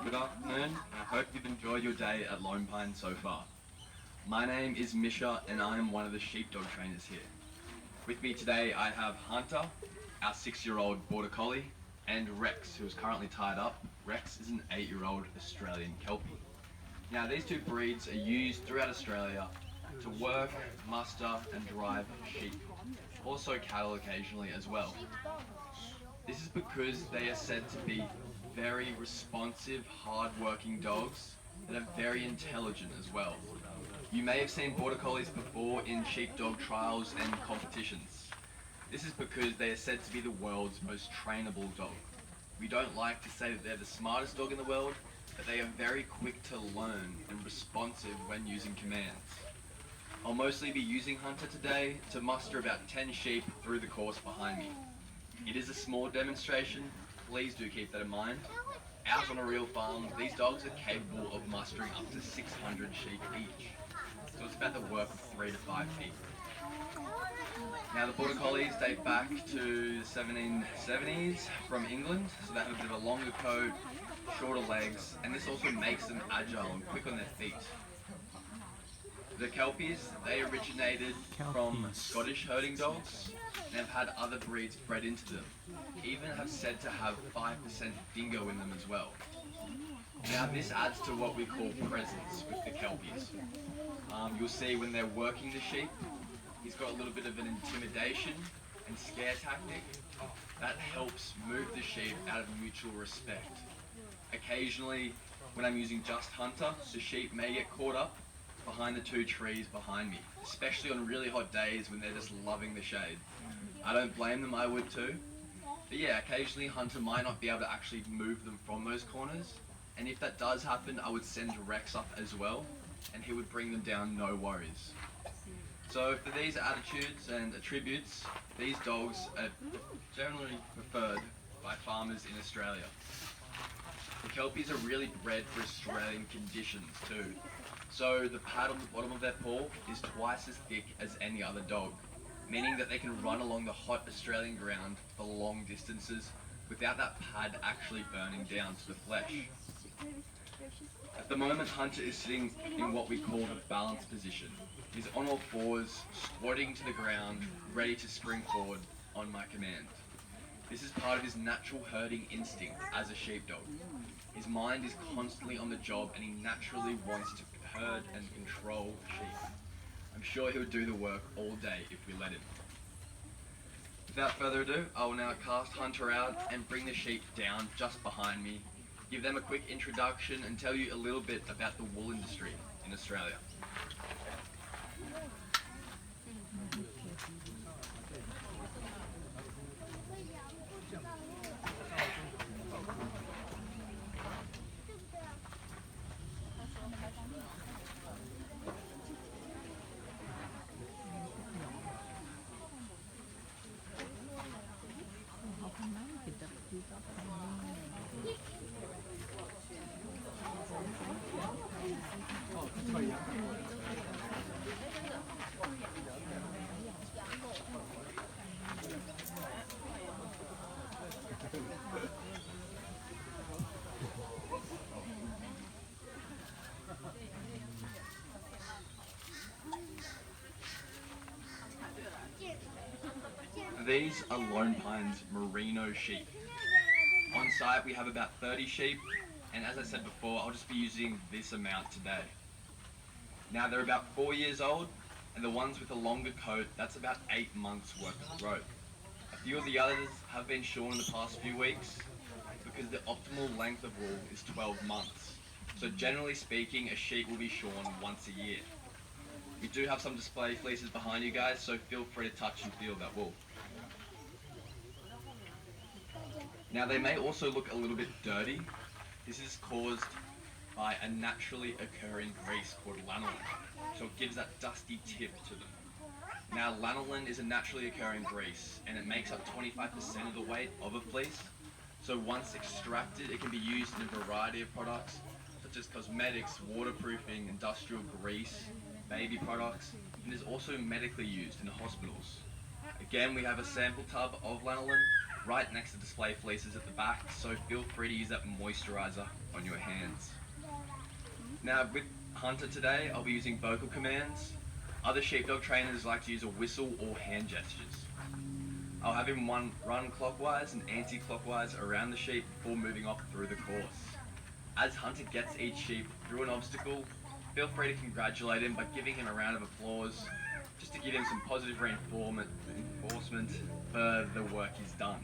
Good afternoon. I hope you've enjoyed your day at Lone Pine so far. My name is Misha and I am one of the sheepdog trainers here. With me today I have Hunter, our 6-year-old border collie, and Rex, who is currently tied up. Rex is an 8-year-old Australian Kelpie. Now these two breeds are used throughout Australia to work, muster and drive sheep. Also cattle occasionally as well. This is because they are said to be very responsive, hard-working dogs that are very intelligent as well. You may have seen border collies before in sheepdog trials and competitions. This is because they are said to be the world's most trainable dog. We don't like to say that they're the smartest dog in the world, but they are very quick to learn and responsive when using commands. I'll mostly be using Hunter today to muster about 10 sheep through the course behind me. It is a small demonstration, please do keep that in mind. Out on a real farm, these dogs are capable of mustering up to 600 sheep each. So it's about the work of 3 to 5 people. Now the border collies date back to the 1770s from England, so they have a bit of a longer coat, shorter legs, and this also makes them agile and quick on their feet. The Kelpies, they originated from Scottish herding dogs and have had other breeds bred into them. Even have said to have 5% dingo in them as well. Now this adds to what we call presence with the Kelpies. You'll see when they're working the sheep, he's got a little bit of an intimidation and scare tactic that helps move the sheep out of mutual respect. Occasionally, when I'm using just Hunter, the sheep may get caught up behind the 2 trees behind me, especially on really hot days when they're just loving the shade. I don't blame them, I would too. But yeah, occasionally Hunter might not be able to actually move them from those corners, and if that does happen, I would send Rex up as well, and he would bring them down, no worries. So for these attitudes and attributes, these dogs are generally preferred by farmers in Australia. The Kelpies are really bred for Australian conditions too. So the pad on the bottom of their paw is twice as thick as any other dog, meaning that they can run along the hot Australian ground for long distances without that pad actually burning down to the flesh. At the moment, Hunter is sitting in what we call the balance position. He's on all fours, squatting to the ground, ready to spring forward on my command. This is part of his natural herding instinct as a sheepdog. His mind is constantly on the job and he naturally wants to herd and control sheep. I'm sure he would do the work all day if we let him. Without further ado, I will now cast Hunter out and bring the sheep down just behind me, give them a quick introduction and tell you a little bit about the wool industry in Australia. These are Lone Pine's merino sheep. On site we have about 30 sheep, and as I said before, I'll just be using this amount today. Now they're about 4 years old, and the ones with a longer coat, that's about 8 months worth of growth. A few of the others have been shorn in the past few weeks, because the optimal length of wool is 12 months. So generally speaking, a sheep will be shorn once a year. We do have some display fleeces behind you guys, so feel free to touch and feel that wool. Now they may also look a little bit dirty. This is caused by a naturally occurring grease called lanolin, so it gives that dusty tip to them. Now lanolin is a naturally occurring grease and it makes up 25% of the weight of a fleece. So once extracted, it can be used in a variety of products such as cosmetics, waterproofing, industrial grease, baby products, and is also medically used in hospitals. Again, we have a sample tub of lanolin right next to display fleeces at the back, so feel free to use that moisturizer on your hands. Now with Hunter today, I'll be using vocal commands. Other sheepdog trainers like to use a whistle or hand gestures. I'll have him run clockwise and anti-clockwise around the sheep before moving off through the course. As Hunter gets each sheep through an obstacle, feel free to congratulate him by giving him a round of applause, just to give him some positive reinforcement for the work he's done.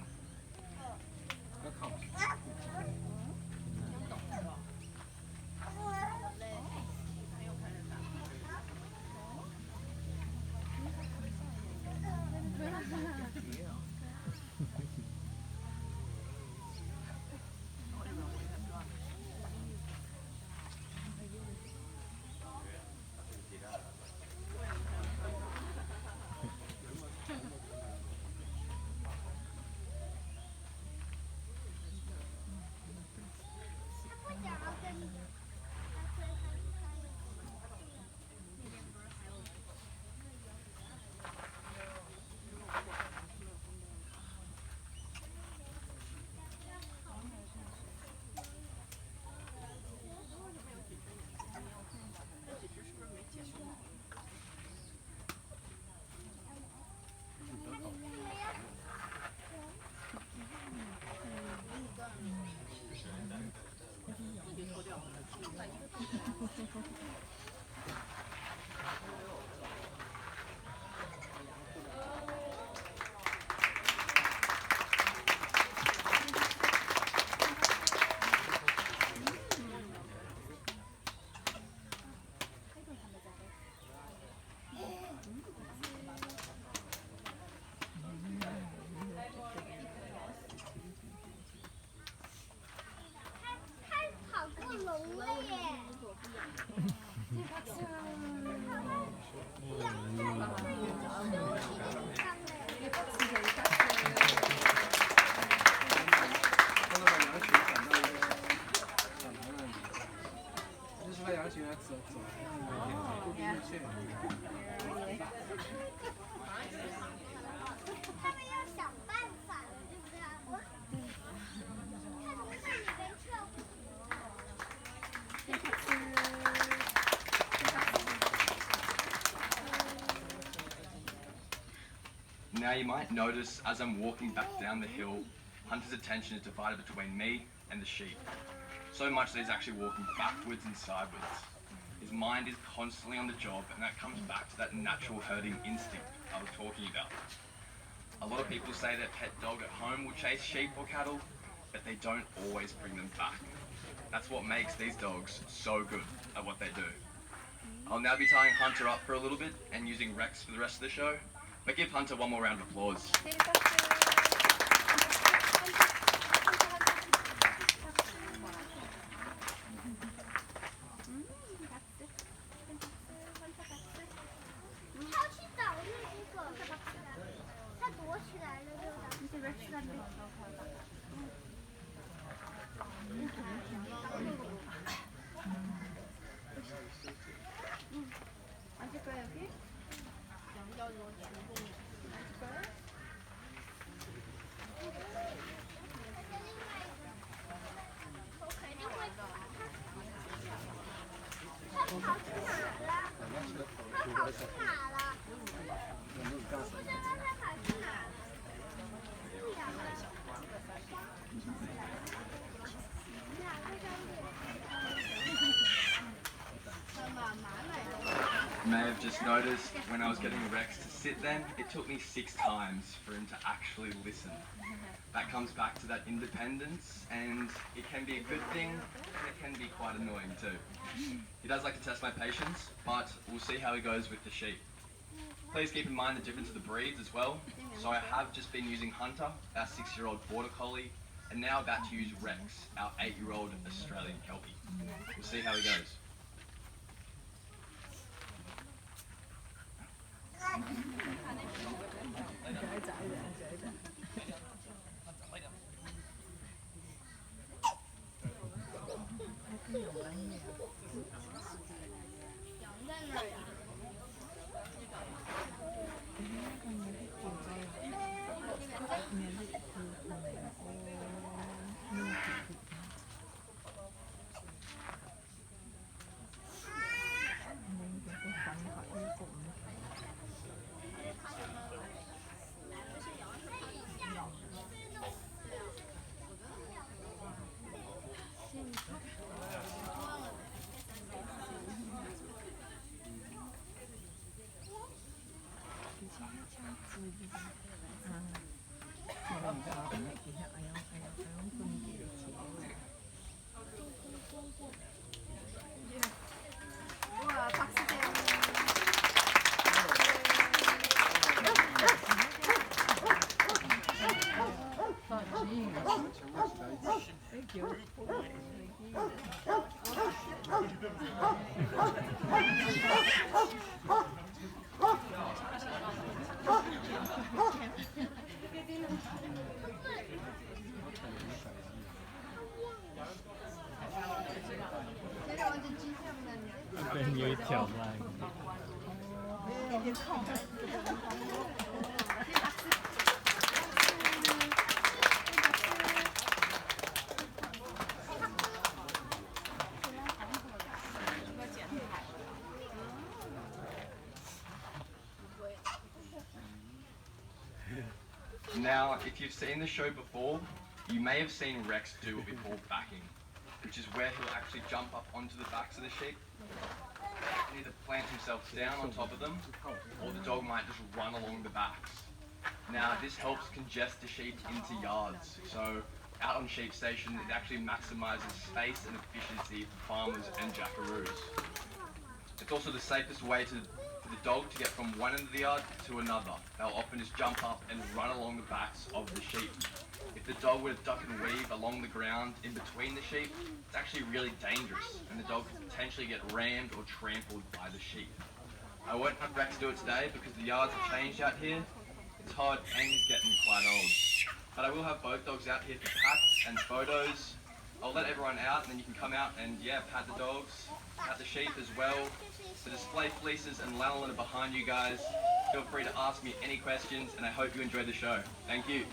Now you might notice as I'm walking back down the hill, Hunter's attention is divided between me and the sheep. So much that he's actually walking backwards and sideways. His mind is constantly on the job, and that comes back to that natural herding instinct I was talking about. A lot of people say their pet dog at home will chase sheep or cattle, but they don't always bring them back. That's what makes these dogs so good at what they do. I'll now be tying Hunter up for a little bit and using Rex for the rest of the show, but give Hunter one more round of applause. You may have just noticed when I was getting Rex to sit then, it took me 6 times for him to actually listen. That comes back to that independence, and it can be a good thing, and it can be quite annoying too. He does like to test my patience, but we'll see how he goes with the sheep. Please keep in mind the difference of the breeds as well. So I have just been using Hunter, our 6-year-old Border Collie, and now about to use Rex, our 8-year-old Australian Kelpie. We'll see how he goes. Thank you. bên dưới chồng lại Now, if you've seen the show before, you may have seen Rex do what we call backing, which is where he'll actually jump up onto the backs of the sheep and either plant himself down on top of them, or the dog might just run along the backs. Now, this helps congest the sheep into yards, so out on sheep station it actually maximises space and efficiency for farmers and jackaroos. It's also the safest way for the dog to get from one end of the yard to another. They'll often just jump up and run along the backs of the sheep. If the dog were to duck and weave along the ground in between the sheep, it's actually really dangerous, and the dog could potentially get rammed or trampled by the sheep. I won't have Rex do it today because the yards have changed out here. It's hard and he's getting quite old. But I will have both dogs out here for pats and photos. I'll let everyone out and then you can come out and pat the dogs, pat the sheep as well. The display fleeces and lanolin are behind you guys. Feel free to ask me any questions and I hope you enjoyed the show. Thank you.